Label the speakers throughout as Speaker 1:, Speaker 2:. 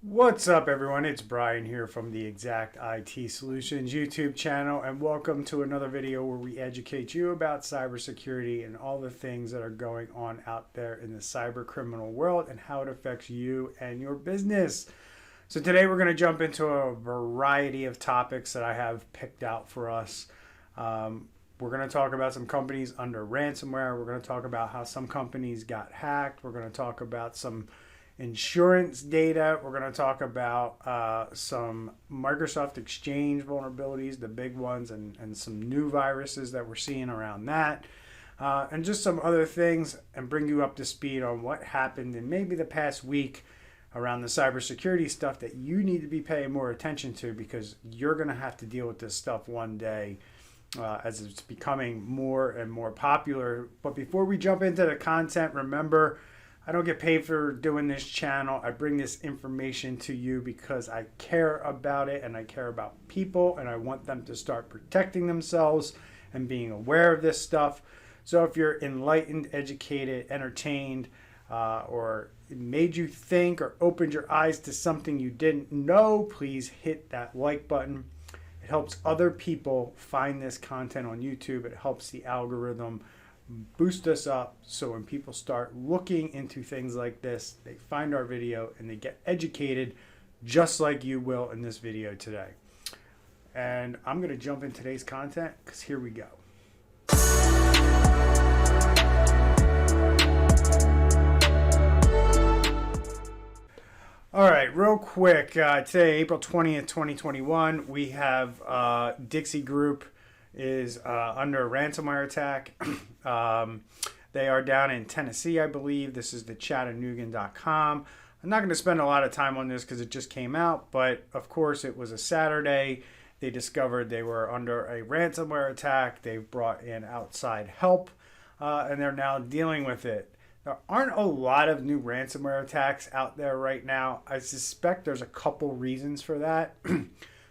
Speaker 1: What's up, everyone? It's Brian here from the Exact IT Solutions YouTube channel, and welcome to another video where we educate you about cybersecurity and all the things that are going on out there in the cyber criminal world and how it affects you and your business. So today we're going to jump into a variety of topics that I have picked out for us. We're going to talk about some companies under ransomware. We're going to talk about how some companies got hacked. We're going to talk about some insurance data. We're going to talk about some Microsoft Exchange vulnerabilities, the big ones, and some new viruses that we're seeing around that. And just some other things, and bring you up to speed on what happened in maybe the past week around the cybersecurity stuff that you need to be paying more attention to, because you're going to have to deal with this stuff one day as it's becoming more and more popular. But before we jump into the content, remember, I don't get paid for doing this channel. I bring this information to you because I care about it and I care about people, and I want them to start protecting themselves and being aware of this stuff. So if you're enlightened, educated, entertained, or it made you think or opened your eyes to something you didn't know, please hit that like button. It helps other people find this content on YouTube. It helps the algorithm boost us up, so when people start looking into things like this, they find our video and they get educated just like you will in this video today. And I'm going to jump in today's content because here we go. All right, real quick. Today, April 20th, 2021, we have Dixie Group is under a ransomware attack. They are down in Tennessee, I believe. This is the Chattanoogan.com. I'm not going to spend a lot of time on this because it just came out, but of course it was a Saturday. They discovered they were under a ransomware attack. They've brought in outside help, and they're now dealing with it. There aren't a lot of new ransomware attacks out there right now. I suspect there's a couple reasons for that,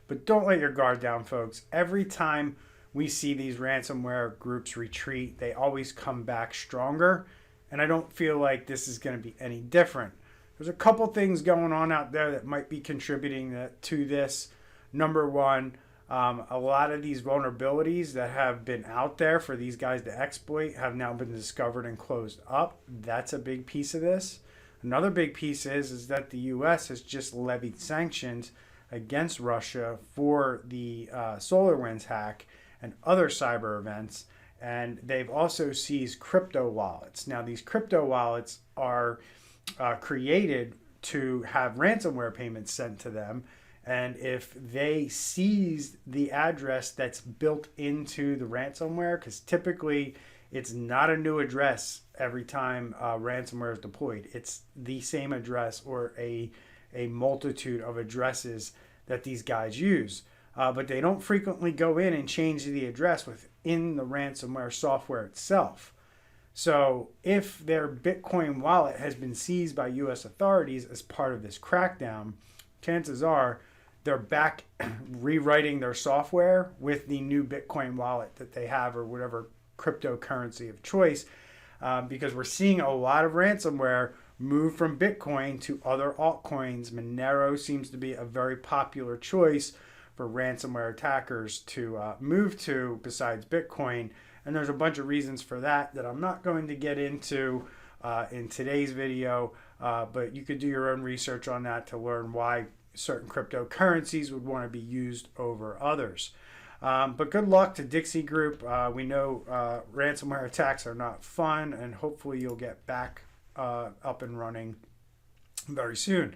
Speaker 1: but don't let your guard down, folks. Every time we see these ransomware groups retreat, they always come back stronger, and I don't feel like this is going to be any different. There's a couple things going on out there that might be contributing to this. Number one, a lot of these vulnerabilities that have been out there for these guys to exploit have now been discovered and closed up. That's a big piece of this. Another big piece is that the U.S. has just levied sanctions against Russia for the SolarWinds hack and other cyber events, and they've also seized crypto wallets. Now, these crypto wallets are created to have ransomware payments sent to them, and if they seize the address that's built into the ransomware, because typically it's not a new address every time ransomware is deployed. It's the same address or a multitude of addresses that these guys use. But they don't frequently go in and change the address within the ransomware software itself. So if their Bitcoin wallet has been seized by U.S. authorities as part of this crackdown, chances are they're back rewriting their software with the new Bitcoin wallet that they have, or whatever cryptocurrency of choice, because we're seeing a lot of ransomware move from Bitcoin to other altcoins. Monero seems to be a very popular choice for ransomware attackers to move to besides Bitcoin. And there's a bunch of reasons for that I'm not going to get into in today's video, but you could do your own research on that to learn why certain cryptocurrencies would want to be used over others. But good luck to Dixie Group. We know ransomware attacks are not fun, and hopefully you'll get back up and running very soon.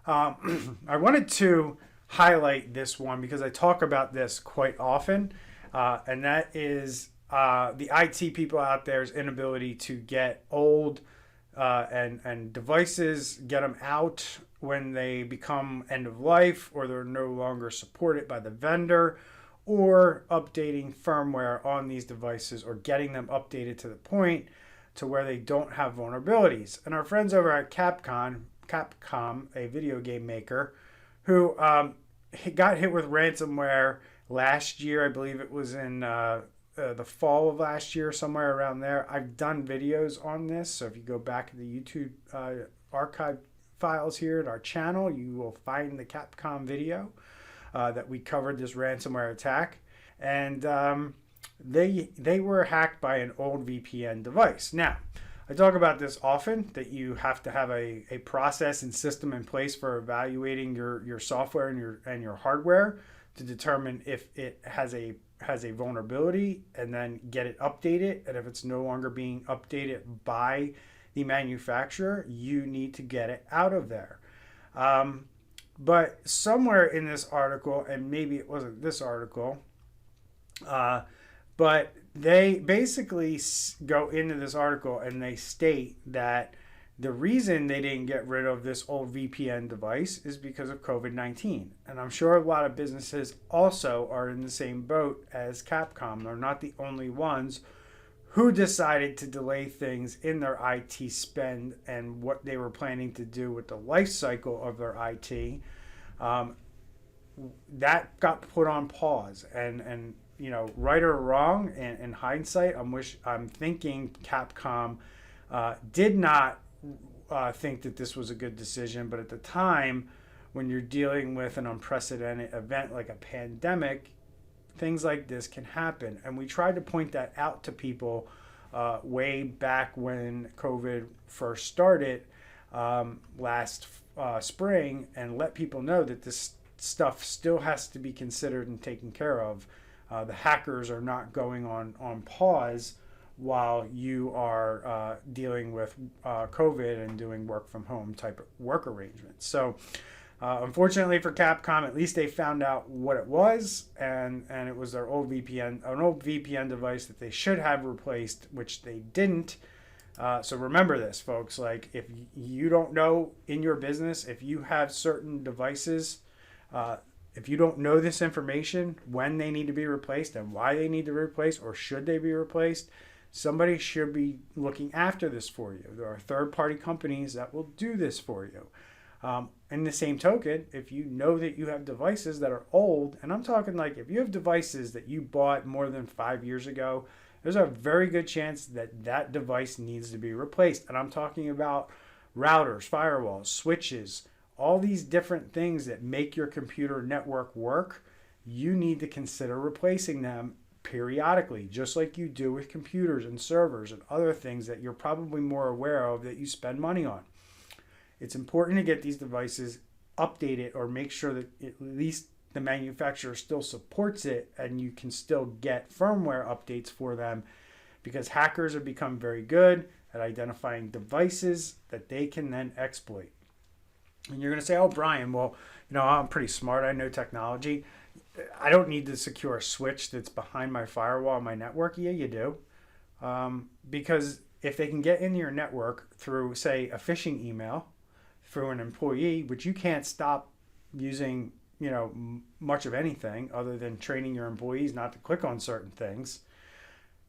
Speaker 1: I wanted to highlight this one because I talk about this quite often, and that is the IT people out there's inability to get old and devices, get them out when they become end of life or they're no longer supported by the vendor, or updating firmware on these devices or getting them updated to the point to where they don't have vulnerabilities. And our friends over at Capcom, a video game maker, who got hit with ransomware last year. I believe it was in the fall of last year, somewhere around there. I've done videos on this, so if you go back to the YouTube archive files here at our channel, you will find the Capcom video that we covered this ransomware attack. And they were hacked by an old VPN device. Now, I talk about this often, that you have to have a process and system in place for evaluating your software and your hardware to determine if it has a vulnerability, and then get it updated. And if it's no longer being updated by the manufacturer, you need to get it out of there. But somewhere in this article, and maybe it wasn't this article, but they basically go into this article and they state that the reason they didn't get rid of this old VPN device is because of COVID-19. And I'm sure a lot of businesses also are in the same boat as Capcom. They're not the only ones who decided to delay things in their IT spend and what they were planning to do with the life cycle of their IT. That got put on pause. And you know, right or wrong, in hindsight, I'm thinking Capcom did not think that this was a good decision. But at the time, when you're dealing with an unprecedented event like a pandemic, things like this can happen. And we tried to point that out to people way back when COVID first started last spring, and let people know that this stuff still has to be considered and taken care of. The hackers are not going on pause while you are dealing with COVID and doing work from home type of work arrangements. So unfortunately for Capcom, at least they found out what it was, and it was their old VPN device that they should have replaced, which they didn't. So remember this, folks. Like, if you don't know in your business, if you have certain devices, if you don't know this information, when they need to be replaced and why they need to be replaced, or should they be replaced, somebody should be looking after this for you. There are third-party companies that will do this for you. In the same token, if you know that you have devices that are old, and I'm talking like if you have devices that you bought more than 5 years ago, there's a very good chance that that device needs to be replaced. And I'm talking about routers, firewalls, switches, all these different things that make your computer network work. You need to consider replacing them periodically, just like you do with computers and servers and other things that you're probably more aware of that you spend money on. It's important to get these devices updated, or make sure that at least the manufacturer still supports it and you can still get firmware updates for them, because hackers have become very good at identifying devices that they can then exploit. And you're going to say, oh, Brian, well, you know, I'm pretty smart. I know technology. I don't need to secure a switch that's behind my firewall on my network. Yeah, you do. Because if they can get into your network through, say, a phishing email through an employee, which you can't stop using, you know, much of anything other than training your employees not to click on certain things.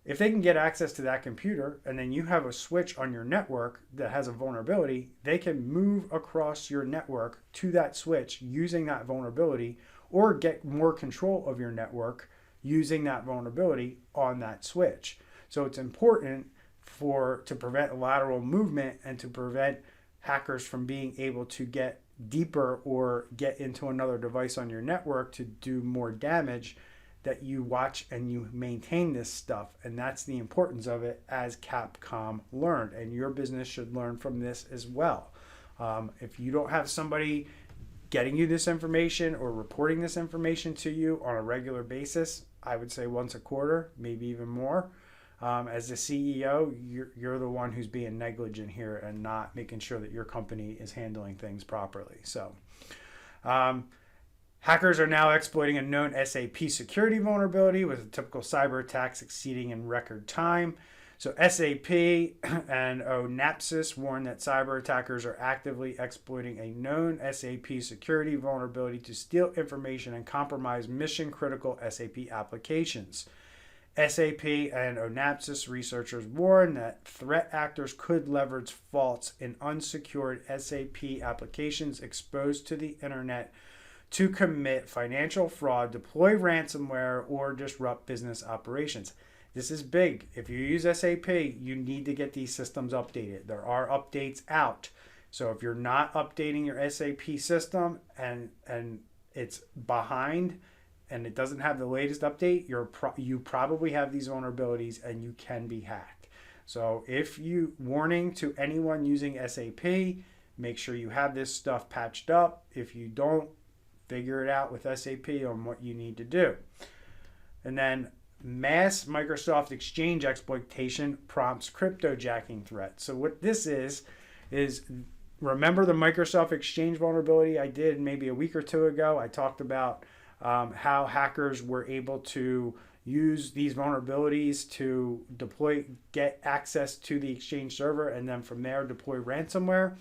Speaker 1: If they can get access to that computer, and then you have a switch on your network that has a vulnerability, they can move across your network to that switch using that vulnerability, or get more control of your network using that vulnerability on that switch. So it's important to prevent lateral movement and to prevent hackers from being able to get deeper or get into another device on your network to do more damage, that you watch and you maintain this stuff. And that's the importance of it, as Capcom learned, and your business should learn from this as well. If you don't have somebody getting you this information or reporting this information to you on a regular basis, I would say once a quarter, maybe even more. As the CEO, you're the one who's being negligent here and not making sure that your company is handling things properly. So hackers are now exploiting a known SAP security vulnerability, with a typical cyber attack succeeding in record time. So SAP and Onapsis warn that cyber attackers are actively exploiting a known SAP security vulnerability to steal information and compromise mission-critical SAP applications. SAP and Onapsis researchers warn that threat actors could leverage faults in unsecured SAP applications exposed to the internet to commit financial fraud, deploy ransomware, or disrupt business operations. This is big. If you use SAP, you need to get these systems updated. There are updates out. So if you're not updating your SAP system and it's behind and it doesn't have the latest update, you probably have these vulnerabilities and you can be hacked. So warning to anyone using SAP, make sure you have this stuff patched up. If you don't, figure it out with SAP on what you need to do. And then mass Microsoft Exchange exploitation prompts cryptojacking threat. So what this is remember the Microsoft Exchange vulnerability I did maybe a week or two ago? I talked about how hackers were able to use these vulnerabilities to get access to the Exchange server, and then from there deploy ransomware.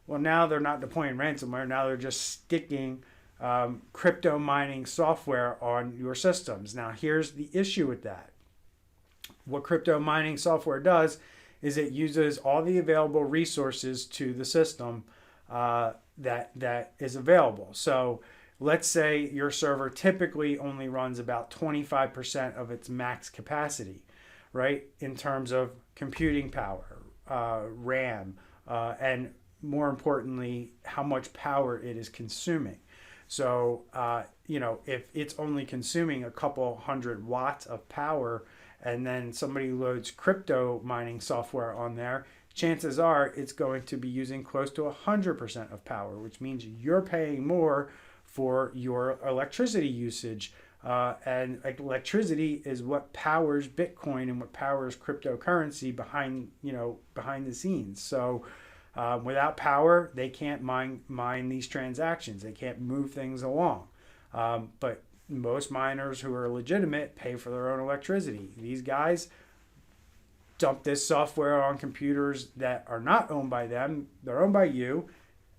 Speaker 1: Well, now they're not deploying ransomware. Now they're just sticking crypto mining software on your systems. Now, here's the issue with that. What crypto mining software does is it uses all the available resources to the system that is available. So let's say your server typically only runs about 25% of its max capacity, right? In terms of computing power, RAM, and more importantly, how much power it is consuming. So, if it's only consuming a couple hundred watts of power and then somebody loads crypto mining software on there, chances are it's going to be using close to 100% of power, which means you're paying more for your electricity usage. And electricity is what powers Bitcoin and what powers cryptocurrency behind the scenes. So without power, they can't mine these transactions. They can't move things along. But most miners who are legitimate pay for their own electricity. These guys dump this software on computers that are not owned by them. They're owned by you,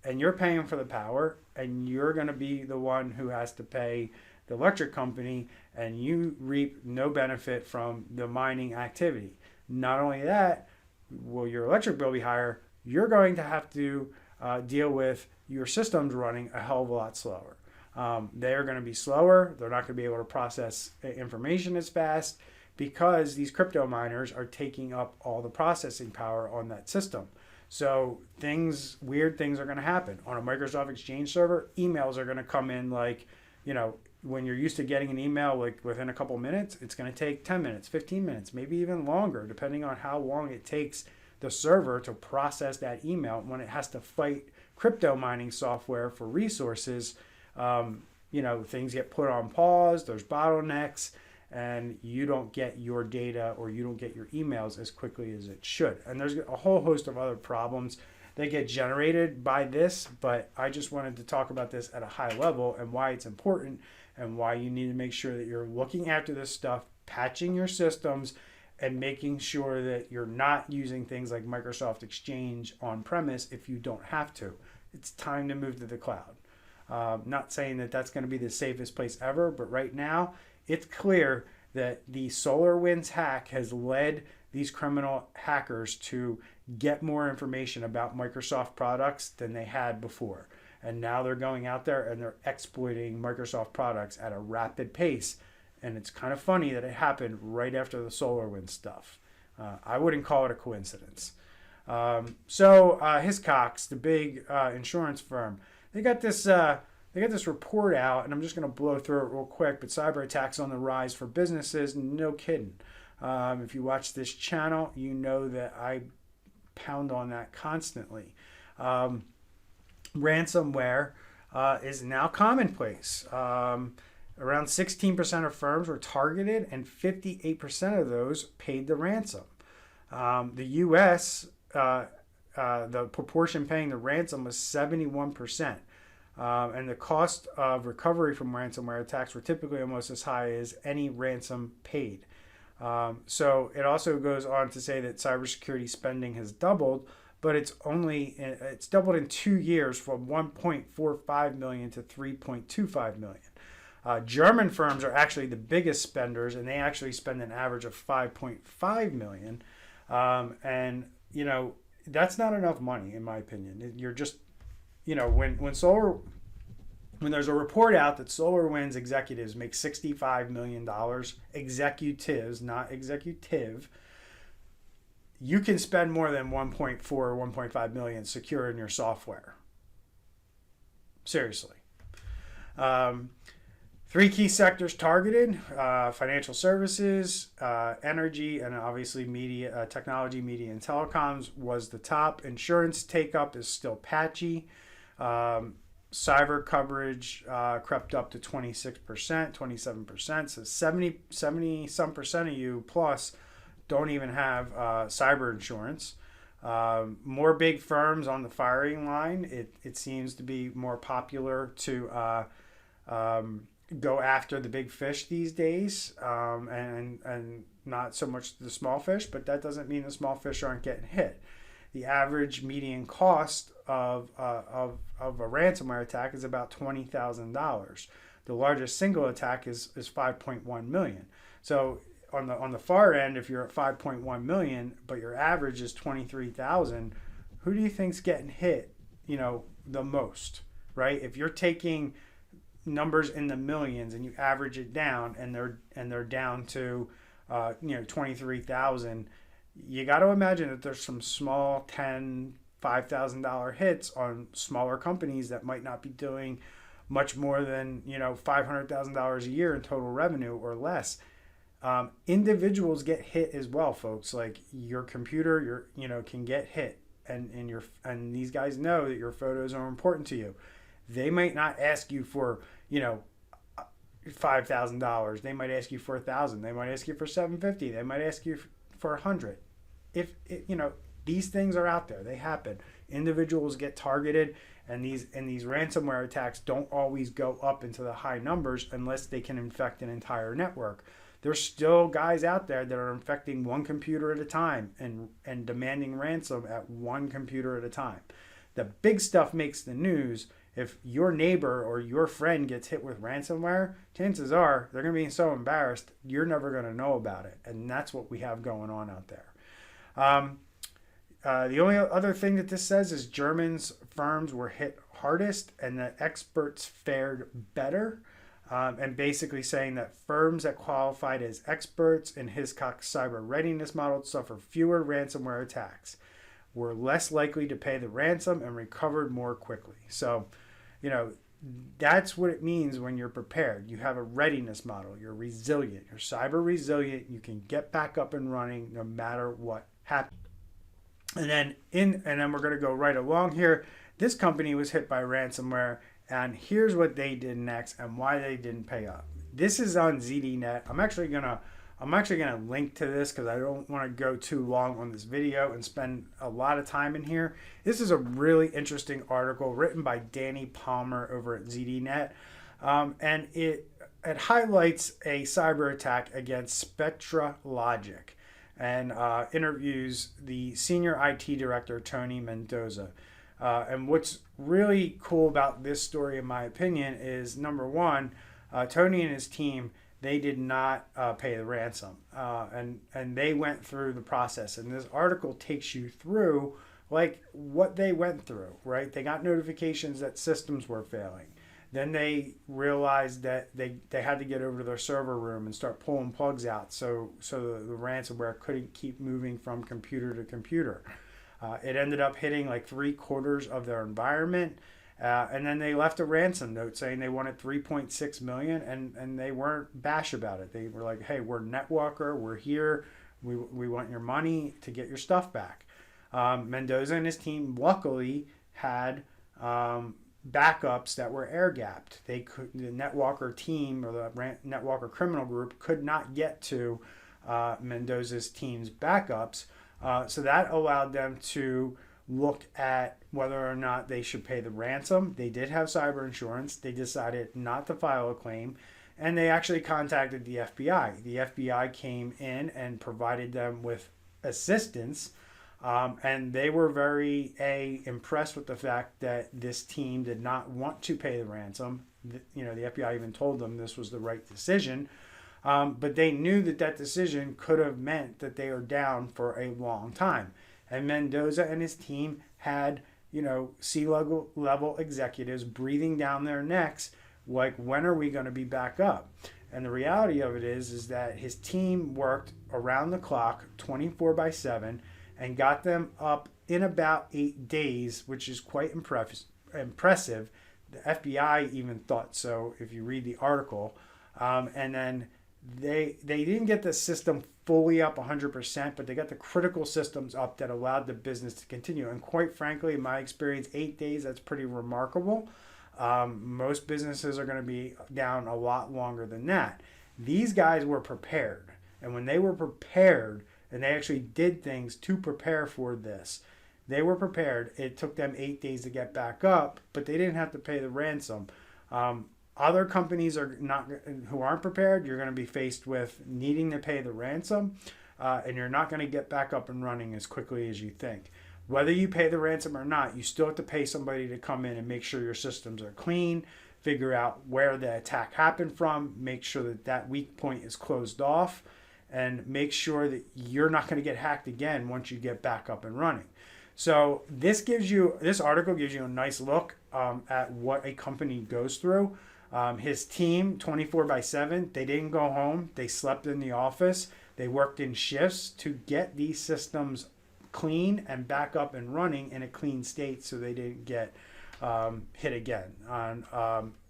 Speaker 1: and you're paying for the power, and you're going to be the one who has to pay the electric company, and you reap no benefit from the mining activity. Not only that, will your electric bill be higher? You're going to have to deal with your systems running a hell of a lot slower. They're going to be slower. They're not going to be able to process information as fast because these crypto miners are taking up all the processing power on that system. So weird things are going to happen. On a Microsoft Exchange server, emails are going to come in when you're used to getting an email like within a couple minutes, it's going to take 10 minutes, 15 minutes, maybe even longer, depending on how long it takes the server to process that email. When it has to fight crypto mining software for resources, things get put on pause, there's bottlenecks, and you don't get your data or you don't get your emails as quickly as it should. And there's a whole host of other problems that get generated by this, but I just wanted to talk about this at a high level and why it's important and why you need to make sure that you're looking after this stuff, patching your systems, and making sure that you're not using things like Microsoft Exchange on premise if you don't have to. It's time to move to the cloud. Not saying that that's going to be the safest place ever, but right now it's clear that the SolarWinds hack has led these criminal hackers to get more information about Microsoft products than they had before. And now they're going out there and they're exploiting Microsoft products at a rapid pace. And it's kind of funny that it happened right after the SolarWinds stuff. I wouldn't call it a coincidence. So Hiscox, the big insurance firm, they got this report out, and I'm just going to blow through it real quick. But cyber attacks on the rise for businesses, no kidding. If you watch this channel, you know that I pound on that constantly. Ransomware is now commonplace. Around 16% of firms were targeted, and 58% of those paid the ransom. The U.S., the proportion paying the ransom was 71%. And the cost of recovery from ransomware attacks were typically almost as high as any ransom paid. So it also goes on to say that cybersecurity spending has doubled, but it's doubled in 2 years from 1.45 million to 3.25 million. German firms are actually the biggest spenders, and they actually spend an average of 5.5 million. And that's not enough money, in my opinion. You're just, when there's a report out that SolarWinds executives make $65 million, executives, not executive, you can spend more than 1.4 or 1.5 million securing your software. Seriously. Three key sectors targeted: financial services, energy, and obviously media, technology, media, and telecoms was the top. Insurance take-up is still patchy. Cyber coverage crept up to 26%, 27%. So 70 some percent of you plus don't even have cyber insurance. More big firms on the firing line. It seems to be more popular to go after the big fish these days, and not so much the small fish, but that doesn't mean the small fish aren't getting hit. The average median cost of a ransomware attack is about $20,000. The largest single attack is 5.1 million. So on the far end, if you're at 5.1 million, but your average is 23,000, who do you think's getting hit, the most, right? If you're taking numbers in the millions and you average it down, and they're down to 23,000, you got to imagine that there's some small $5,000 hits on smaller companies that might not be doing much more than $500,000 a year in total revenue or less. Individuals get hit as well, folks. Like your computer, can get hit, and these guys know that your photos are important to you. They might not ask you for $5,000. They might ask you for $1,000. They might ask you for $750. They might ask you for $100. If these things are out there, they happen. Individuals get targeted, and these ransomware attacks don't always go up into the high numbers unless they can infect an entire network. There's still guys out there that are infecting one computer at a time and demanding ransom at one computer at a time. The big stuff makes the news. If your neighbor or your friend gets hit with ransomware, chances are they're going to be so embarrassed, you're never going to know about it. And that's what we have going on out there. The only other thing that this says is German's firms were hit hardest and that experts fared better. And basically saying that firms that qualified as experts in Hiscox's cyber readiness model suffer fewer ransomware attacks, were less likely to pay the ransom, and recovered more quickly. So, that's what it means when you're prepared. You have a readiness model. You're resilient. You're cyber resilient. You can get back up and running no matter what happens. And then we're going to go right along here. This company was hit by ransomware, and here's what they did next and why they didn't pay up. This is on ZDNet. I'm actually gonna link to this because I don't want to go too long on this video and spend a lot of time in here. This is a really interesting article written by Danny Palmer over at ZDNet, and it highlights a cyber attack against Spectralogic, and interviews the senior IT director Tony Mendoza. And what's really cool about this story, in my opinion, is number one, Tony and his team, they did not pay the ransom, and they went through the process. And this article takes you through like what they went through. Right? They got notifications that systems were failing. Then they realized that they had to get over to their server room and start pulling plugs out, so the ransomware couldn't keep moving from computer to computer. It ended up hitting like 3/4 of their environment, and then they left a ransom note saying they wanted 3.6 million, and they weren't bash about it. They were like, "Hey, we're Netwalker, we're here, we want your money to get your stuff back." Mendoza and his team luckily had backups that were air gapped. The Netwalker team or the Netwalker criminal group could not get to Mendoza's team's backups. So that allowed them to look at whether or not they should pay the ransom. They did have cyber insurance. They decided not to file a claim, and they actually contacted the FBI. The FBI came in and provided them with assistance, and they were very impressed with the fact that this team did not want to pay the ransom. The FBI even told them this was the right decision. But they knew that decision could have meant that they are down for a long time. And Mendoza and his team had, C-level executives breathing down their necks, like, when are we going to be back up? And the reality of it is that his team worked around the clock, 24/7. and got them up in about 8 days, which is quite impressive. The FBI even thought so if you read the article. And then they didn't get the system fully up 100%, but they got the critical systems up that allowed the business to continue. And quite frankly, in my experience, 8 days, that's pretty remarkable. Most businesses are going to be down a lot longer than that. These guys were prepared. And when they were prepared, and they actually did things to prepare for this, they were prepared. It took them 8 days to get back up, but they didn't have to pay the ransom. Other companies who aren't prepared, you're going to be faced with needing to pay the ransom, and you're not going to get back up and running as quickly as you think. Whether you pay the ransom or not, you still have to pay somebody to come in and make sure your systems are clean, figure out where the attack happened from, make sure that that weak point is closed off, and make sure that you're not going to get hacked again once you get back up and running. So this article gives you a nice look at what a company goes through. His team, 24/7, they didn't go home. They slept in the office. They worked in shifts to get these systems clean and back up and running in a clean state so they didn't get hit again.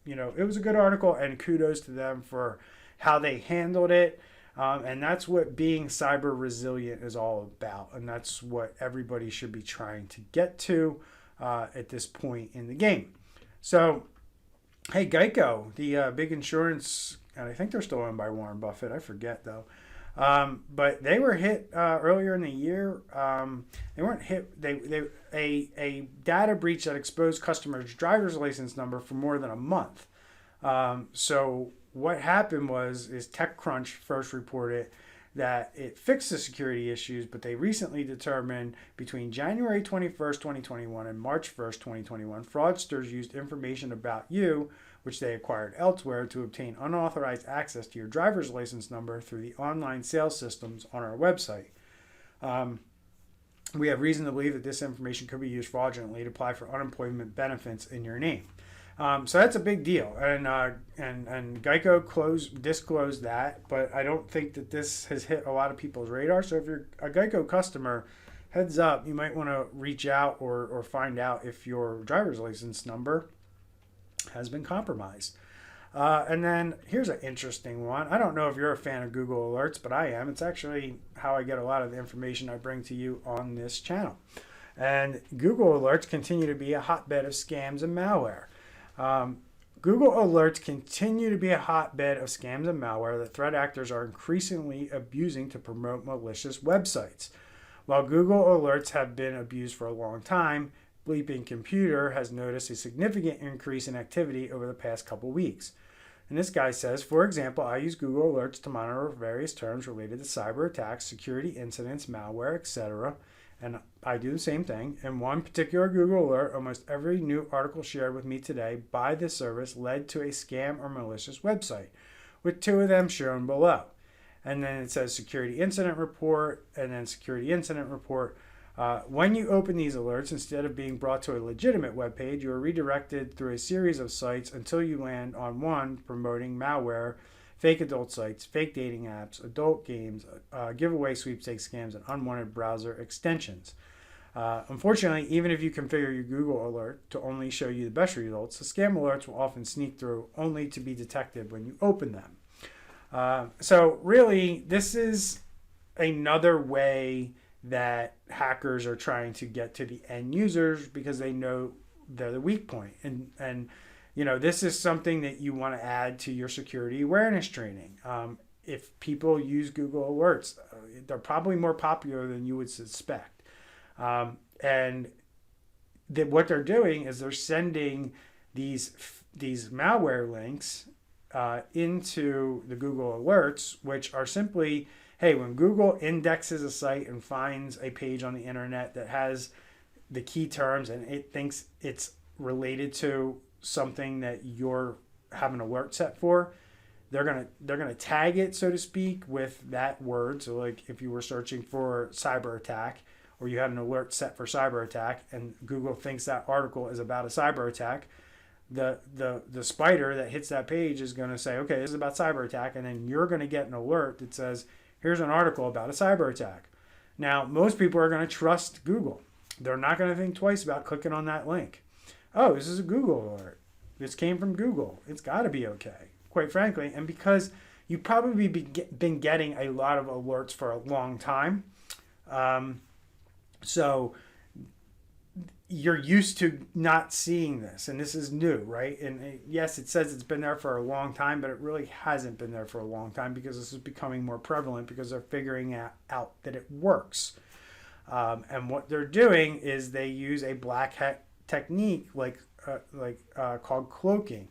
Speaker 1: It was a good article, and kudos to them for how they handled it. And that's what being cyber resilient is all about. And that's what everybody should be trying to get to at this point in the game. So, hey, Geico, the big insurance, and I think they're still owned by Warren Buffett. I forget, though. But they were hit earlier in the year. They weren't hit. A data breach that exposed customers' driver's license number for more than a month. So what happened is TechCrunch first reported that it fixed the security issues, but they recently determined between January 21st, 2021 and March 1st, 2021, fraudsters used information about you, which they acquired elsewhere, to obtain unauthorized access to your driver's license number through the online sales systems on our website. We have reason to believe that this information could be used fraudulently to apply for unemployment benefits in your name. So that's a big deal, and Geico disclosed that, but I don't think that this has hit a lot of people's radar. So if you're a Geico customer, heads up, you might want to reach out or find out if your driver's license number has been compromised. And then here's an interesting one. I don't know if you're a fan of Google Alerts, but I am. It's actually how I get a lot of the information I bring to you on this channel. And Google Alerts continue to be a hotbed of scams and malware. Google Alerts continue to be a hotbed of scams and malware that threat actors are increasingly abusing to promote malicious websites. While Google Alerts have been abused for a long time, Bleeping Computer has noticed a significant increase in activity over the past couple weeks. And this guy says, for example, I use Google Alerts to monitor various terms related to cyber attacks, security incidents, malware, etc. And I do the same thing. In one particular Google Alert, almost every new article shared with me today by this service led to a scam or malicious website, with 2 of them shown below. And then it says security incident report, and then security incident report. When you open these alerts, instead of being brought to a legitimate web page, you are redirected through a series of sites until you land on one promoting malware, fake adult sites, fake dating apps, adult games, giveaway sweepstakes scams, and unwanted browser extensions. Unfortunately, even if you configure your Google Alert to only show you the best results, the scam alerts will often sneak through only to be detected when you open them. So really, this is another way that hackers are trying to get to the end users because they know they're the weak point. And this is something that you want to add to your security awareness training. If people use Google Alerts, they're probably more popular than you would suspect. And what they're doing is they're sending these malware links into the Google Alerts, which are simply, hey, when Google indexes a site and finds a page on the internet that has the key terms and it thinks it's related to something that you're have an alert set for, they're gonna tag it, so to speak, with that word. So like if you were searching for cyber attack, or you had an alert set for cyber attack, and Google thinks that article is about a cyber attack, the spider that hits that page is going to say, okay, this is about cyber attack, and then you're going to get an alert that says, here's an article about a cyber attack. Now, most people are going to trust Google. They're not going to think twice about clicking on that link. Oh, this is a Google alert. This came from Google. It's got to be okay, quite frankly. And because you've probably been getting a lot of alerts for a long time, so you're used to not seeing this, and this is new, right? And yes, it says it's been there for a long time, but it really hasn't been there for a long time because this is becoming more prevalent because they're figuring out that it works. And what they're doing is they use a black hat technique called cloaking.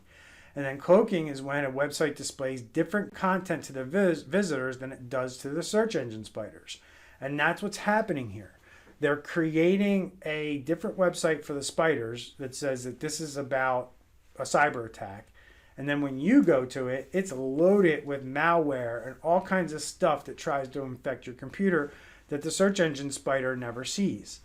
Speaker 1: And then cloaking is when a website displays different content to the visitors than it does to the search engine spiders. And that's what's happening here. They're creating a different website for the spiders that says that this is about a cyber attack. And then when you go to it, it's loaded with malware and all kinds of stuff that tries to infect your computer that the search engine spider never sees.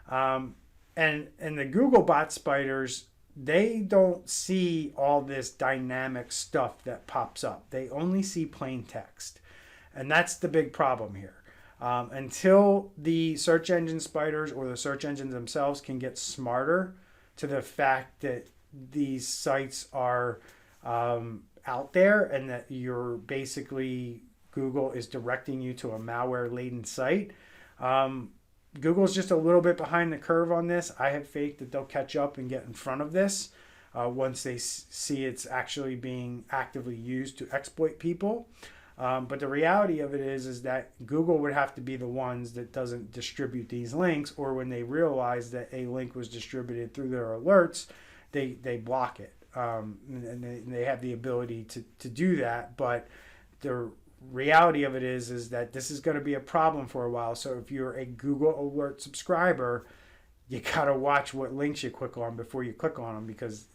Speaker 1: And the Googlebot spiders, they don't see all this dynamic stuff that pops up. They only see plain text. And that's the big problem here. Until the search engine spiders or the search engines themselves can get smarter to the fact that these sites are out there and that you're basically, Google is directing you to a malware-laden site. Google's just a little bit behind the curve on this. I have faith that they'll catch up and get in front of this once they see it's actually being actively used to exploit people. But the reality of it is that Google would have to be the ones that doesn't distribute these links, or when they realize that a link was distributed through their alerts, they block it. And they have the ability to do that. But the reality of it is that this is going to be a problem for a while. So if you're a Google Alert subscriber, you got to watch what links you click on before you click on them, because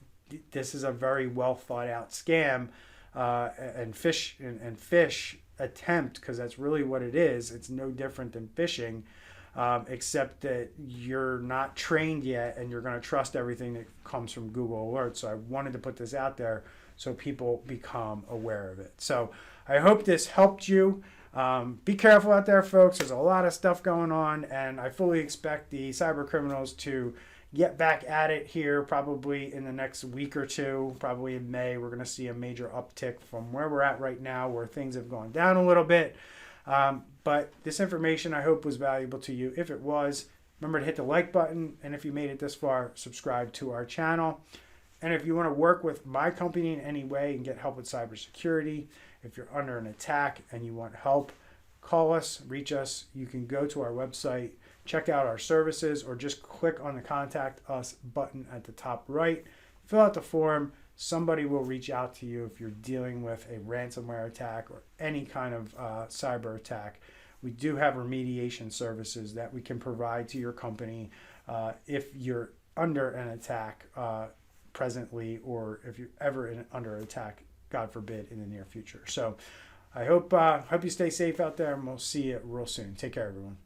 Speaker 1: this is a very well thought out scam. And fish attempt, because that's really what it is. It's no different than phishing, except that you're not trained yet and you're going to trust everything that comes from Google Alerts. So I wanted to put this out there so people become aware of it. So I hope this helped you. Be careful out there, folks. There's a lot of stuff going on, and I fully expect the cyber criminals to get back at it here probably in the next week or two. Probably in May, we're going to see a major uptick from where we're at right now, where things have gone down a little bit. But this information, I hope, was valuable to you. If it was, remember to hit the like button. And if you made it this far, subscribe to our channel. And if you want to work with my company in any way and get help with cybersecurity, if you're under an attack and you want help, call us, reach us. You can go to our website, check out our services, or just click on the Contact Us button at the top right. Fill out the form. Somebody will reach out to you if you're dealing with a ransomware attack or any kind of cyber attack. We do have remediation services that we can provide to your company if you're under an attack presently, or if you're ever under attack, God forbid, in the near future. So I hope you stay safe out there, and we'll see you real soon. Take care, everyone.